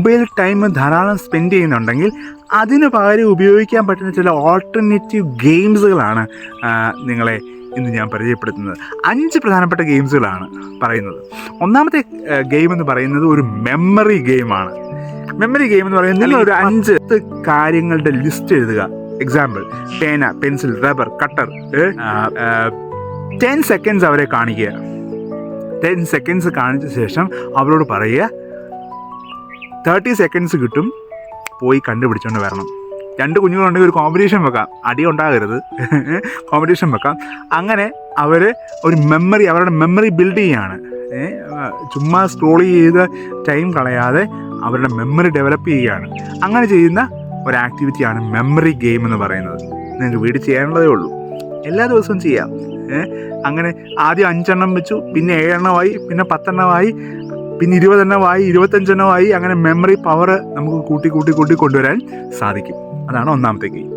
Mobile time ധാരാളം spend ചെയ്യുന്നുണ്ടെങ്കിൽ അതിന് പകരം ഉപയോഗിക്കാൻ പറ്റുന്ന ചില ഓൾട്ടർനേറ്റീവ് ഗെയിംസുകളാണ് നിങ്ങളെ ഇന്ന് ഞാൻ പരിചയപ്പെടുത്തുന്നത്. 5 പ്രധാനപ്പെട്ട ഗെയിംസുകളാണ് പറയുന്നത്. ഒന്നാമത്തെ ഗെയിം എന്ന് പറയുന്നത് ഒരു മെമ്മറി ഗെയിമാണ്. മെമ്മറി ഗെയിം എന്ന് പറയുന്നത് നിങ്ങൾ ഒരു 5 കാര്യങ്ങളുടെ ലിസ്റ്റ് എഴുതുക. എക്സാമ്പിൾ, പേന, പെൻസിൽ, റബ്ബർ, കട്ടർ. 10 സെക്കൻഡ്സ് അവരെ കാണിക്കുക. 10 സെക്കൻഡ്സ് കാണിച്ച ശേഷം അവരോട് പറയുക 30 സെക്കൻഡ്സ് കിട്ടും, പോയി കണ്ടുപിടിച്ചുകൊണ്ട് വരണം. 2 കുഞ്ഞുങ്ങളുണ്ടെങ്കിൽ ഒരു കോമ്പറ്റീഷൻ വെക്കാം, അടി ഉണ്ടാകരുത്, കോമ്പറ്റീഷൻ വെക്കാം. അങ്ങനെ അവർ ഒരു മെമ്മറി, അവരുടെ മെമ്മറി ബിൽഡ് ചെയ്യുകയാണ്. ചുമ്മാ സ്ക്രോൾ ചെയ്ത് ടൈം കളയാതെ അവരുടെ മെമ്മറി ഡെവലപ്പ് ചെയ്യുകയാണ്. അങ്ങനെ ചെയ്യുന്ന ഒരു ആക്ടിവിറ്റിയാണ് മെമ്മറി ഗെയിം എന്ന് പറയുന്നത്. നിങ്ങൾക്ക് വീട്ടിൽ ചെയ്യാനുള്ളതേ ഉള്ളൂ, എല്ലാ ദിവസവും ചെയ്യാം. അങ്ങനെ ആദ്യം 5 എണ്ണം വെച്ചു, പിന്നെ 7 എണ്ണമായി, പിന്നെ 10 എണ്ണമായി, പിന്നെ 20 എണ്ണമായി, 25 എണ്ണമായി. അങ്ങനെ മെമ്മറി പവർ നമുക്ക് കൂട്ടി കൊണ്ടുവരാൻ സാധിക്കും. അതാണ് ഒന്നാമത്തെ ഗെയിം.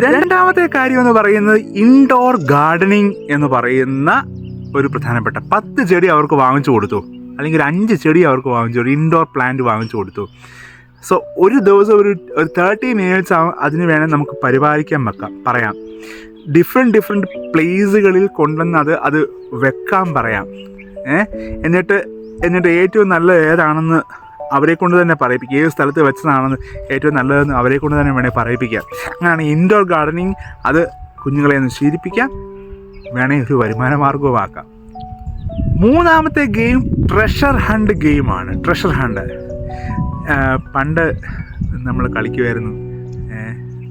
രണ്ടാമത്തെ കാര്യം എന്ന് പറയുന്നത് ഇൻഡോർ ഗാർഡനിങ് എന്ന് പറയുന്ന ഒരു പ്രധാനപ്പെട്ട 10 ചെടി അവർക്ക് വാങ്ങിച്ചു കൊടുത്തു, അല്ലെങ്കിൽ 5 ചെടി അവർക്ക് വാങ്ങിച്ചു കൊടുത്തു, ഇൻഡോർ പ്ലാന്റ് വാങ്ങിച്ചു കൊടുത്തു. സോ ഒരു ദിവസം ഒരു 30 മിനിറ്റ്സ് അതിന് വേണേൽ നമുക്ക് പരിപാലിക്കാൻ പറയാം. ഡിഫറെൻറ്റ് പ്ലേസുകളിൽ കൊണ്ടുവന്ന് അത് വെക്കാൻ പറയാം. എന്നിട്ട് ഏറ്റവും നല്ലത് ഏതാണെന്ന് അവരെ കൊണ്ട് തന്നെ പറയിപ്പിക്കുക. ഏത് സ്ഥലത്ത് വെച്ചതാണെന്ന് ഏറ്റവും നല്ലതെന്ന് അവരെ കൊണ്ട് തന്നെ വേണേൽ പറയിപ്പിക്കാം. അങ്ങനെയാണ് ഇൻഡോർ ഗാർഡനിങ്. അത് കുഞ്ഞുങ്ങളെ ഒന്ന് ശീലിപ്പിക്കാം, വേണേൽ ഒരു വരുമാന മാർഗവുമാക്കാം. മൂന്നാമത്തെ ഗെയിം ട്രഷർ ഹണ്ട് ഗെയിമാണ്. ട്രഷർ ഹണ്ട് പണ്ട് നമ്മൾ കളിക്കുമായിരുന്നു,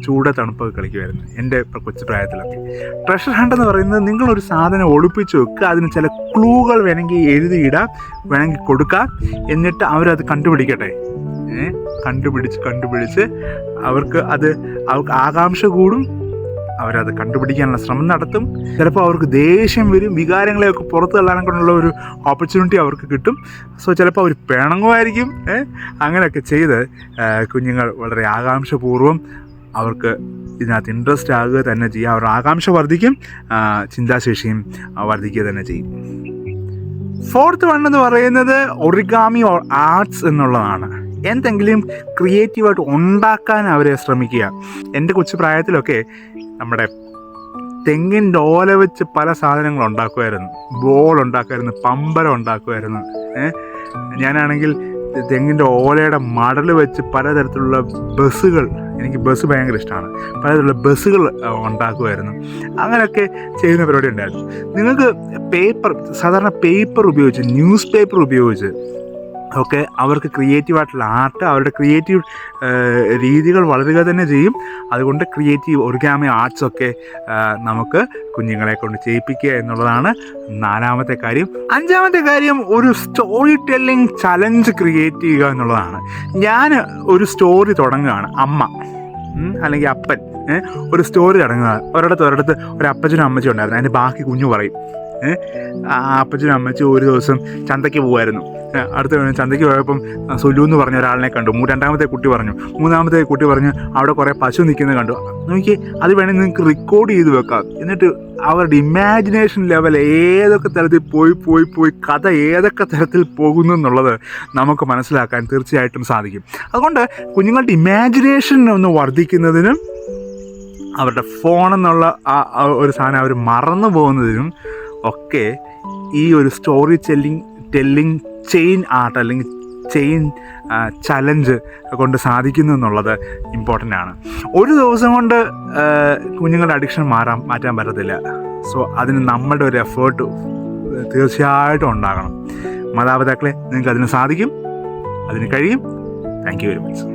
ചൂട് തണുപ്പൊക്കെ കളിക്കുമായിരുന്നു എൻ്റെ കൊച്ചു പ്രായത്തിലൊക്കെ. ട്രഷർ ഹണ്ട് എന്ന് പറയുന്നത് നിങ്ങളൊരു സാധനം ഒളിപ്പിച്ച് വെക്കുക, അതിന് ചില ക്ലൂകൾ വേണമെങ്കിൽ എഴുതിയിടാം, വേണമെങ്കിൽ കൊടുക്കാം. എന്നിട്ട് അവരത് കണ്ടുപിടിക്കട്ടെ. കണ്ടുപിടിച്ച് അവർക്ക് ആകാംക്ഷ കൂടും, അവരത് കണ്ടുപിടിക്കാനുള്ള ശ്രമം നടത്തും. ചിലപ്പോൾ അവർക്ക് ദേഷ്യം വരും, വികാരങ്ങളെയൊക്കെ പുറത്ത് തള്ളാനൊക്കെയുള്ള ഒരു ഓപ്പർച്യൂണിറ്റി അവർക്ക് കിട്ടും. സോ ചിലപ്പോൾ അവർ പിണങ്ങുമായിരിക്കും. അങ്ങനെയൊക്കെ ചെയ്ത് കുഞ്ഞുങ്ങൾ വളരെ ആകാംക്ഷപൂർവ്വം അവർക്ക് ഇതിനകത്ത് ഇൻട്രസ്റ്റ് ആകുക തന്നെ ചെയ്യും. അവരുടെ ആകാംക്ഷ വർദ്ധിക്കും, ചിന്താശേഷിയും വർദ്ധിക്കുക തന്നെ ചെയ്യും. 4th വൺ എന്ന് പറയുന്നത് ഒറിഗാമി ഓർ ആർട്സ് എന്നുള്ളതാണ്. എന്തെങ്കിലും ക്രിയേറ്റീവായിട്ട് ഉണ്ടാക്കാൻ അവരെ ശ്രമിക്കുക. എൻ്റെ കൊച്ചു പ്രായത്തിലൊക്കെ നമ്മുടെ തെങ്ങിൻ്റെ ഓല വെച്ച് പല സാധനങ്ങൾ ഉണ്ടാക്കുമായിരുന്നു. ബോൾ ഉണ്ടാക്കുമായിരുന്നു, പമ്പരം ഉണ്ടാക്കുമായിരുന്നു. ഞാനാണെങ്കിൽ തെങ്ങിൻ്റെ ഓലയുടെ മടൽ വെച്ച് പലതരത്തിലുള്ള ബസ്സുകൾ, എനിക്ക് ബസ് ഭയങ്കര ഇഷ്ടമാണ്, പലതരത്തിലുള്ള ബസ്സുകൾ ഉണ്ടാക്കുമായിരുന്നു. അങ്ങനെയൊക്കെ ചെയ്യുന്ന പരിപാടി ഉണ്ടായിരുന്നു. നിങ്ങൾക്ക് സാധാരണ പേപ്പർ ഉപയോഗിച്ച്, ന്യൂസ് പേപ്പർ ഉപയോഗിച്ച് ഒക്കെ അവർക്ക് ക്രിയേറ്റീവായിട്ടുള്ള ആർട്ട്, അവരുടെ ക്രിയേറ്റീവ് രീതികൾ വളരുക തന്നെ ചെയ്യും. അതുകൊണ്ട് ക്രിയേറ്റീവ് ഒറിഗാമി ആർട്സൊക്കെ നമുക്ക് കുഞ്ഞുങ്ങളെ കൊണ്ട് ചെയ്യിപ്പിക്കുക എന്നുള്ളതാണ് 4ാമത്തെ കാര്യം. 5ാമത്തെ കാര്യം ഒരു സ്റ്റോറി ടെല്ലിംഗ് ചലഞ്ച് ക്രിയേറ്റ് ചെയ്യുക എന്നുള്ളതാണ്. ഞാൻ ഒരു സ്റ്റോറി തുടങ്ങുകയാണ്, അമ്മ അല്ലെങ്കിൽ അപ്പൻ ഒരു സ്റ്റോറി തുടങ്ങുക. ഒരിടത്ത് ഒരു അപ്പച്ചനും അമ്മച്ചും ഉണ്ടായിരുന്നു, അതിൻ്റെ ബാക്കി കുഞ്ഞു പറയും. അപ്പച്ചനും അമ്മച്ചും ഒരു ദിവസം ചന്തയ്ക്ക് പോകുമായിരുന്നു. അടുത്ത ചന്തയ്ക്ക് പോയപ്പം സുലു എന്ന് പറഞ്ഞ ഒരാളിനെ കണ്ടു. 2ാമത്തെ കുട്ടി പറഞ്ഞു, 3ാമത്തെ കുട്ടി പറഞ്ഞു അവിടെ കുറേ പശു നിൽക്കുന്നത് കണ്ടു. നോക്കി, അത് വേണമെങ്കിൽ നിങ്ങൾക്ക് റെക്കോർഡ് ചെയ്ത് വെക്കാം. എന്നിട്ട് അവരുടെ ഇമാജിനേഷൻ ലെവൽ ഏതൊക്കെ തരത്തിൽ പോയി കഥ ഏതൊക്കെ തരത്തിൽ പോകുന്നു എന്നുള്ളത് നമുക്ക് മനസ്സിലാക്കാൻ തീർച്ചയായിട്ടും സാധിക്കും. അതുകൊണ്ട് കുഞ്ഞുങ്ങളുടെ ഇമാജിനേഷൻ ഒന്ന് വർദ്ധിക്കുന്നതിനും അവരുടെ ഫോണെന്നുള്ള ഒരു സാധനം അവർ മറന്നു പോകുന്നതിനും ഒക്കെ ഈ ഒരു സ്റ്റോറി ടെല്ലിംഗ് ചെയിൻ ആർട്ട് അല്ലെങ്കിൽ ചെയിൻ ചലഞ്ച് കൊണ്ട് സാധിക്കുന്നു എന്നുള്ളത് ഇമ്പോർട്ടൻ്റ് ആണ്. ഒരു ദിവസം കൊണ്ട് കുഞ്ഞുങ്ങളുടെ അഡിക്ഷൻ മാറ്റാൻ പറ്റത്തില്ല. സോ അതിന് നമ്മുടെ ഒരു എഫേർട്ട് തീർച്ചയായിട്ടും ഉണ്ടാകണം. മാതാപിതാക്കളെ, നിങ്ങൾക്ക് അതിന് സാധിക്കും, അതിന് കഴിയും. Thank you very much.